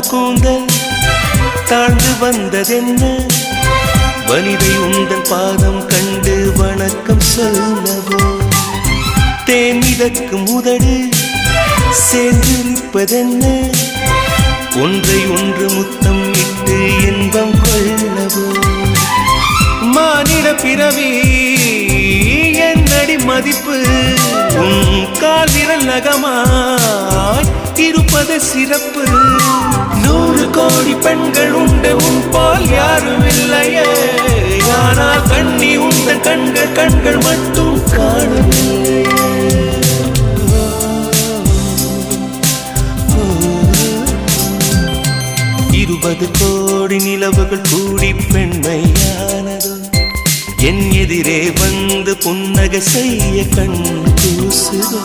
கூந்தல் தாழ்ந்து வந்ததென்ன வனிதை உந்தன் பாதம் கண்டு வணக்கம் சொல்லவோ தேன் மிதக்கும் உதடு சேர்ந்திருப்பதென்ன ஒன்றை ஒன்று முத்தம் இட்டு இன்பம் கொள்ளவோ மானிட பிறவி என்னடி மதிப்பு உன் கால் விரல் நகமாய் இருப்பது சிறப்பு 100 கோடி பெண்கள் உண்டு உன் போல் யாரும் இல்லையே ஆனால் கண்ணி உந்தன் கண்கள் மட்டும் காணவில்லை 20 கோடி நிலவுகள் கூடி பெண்மையானதோ என் எதிரே வந்து புன்னகை செய்ய கண் கூசுதோ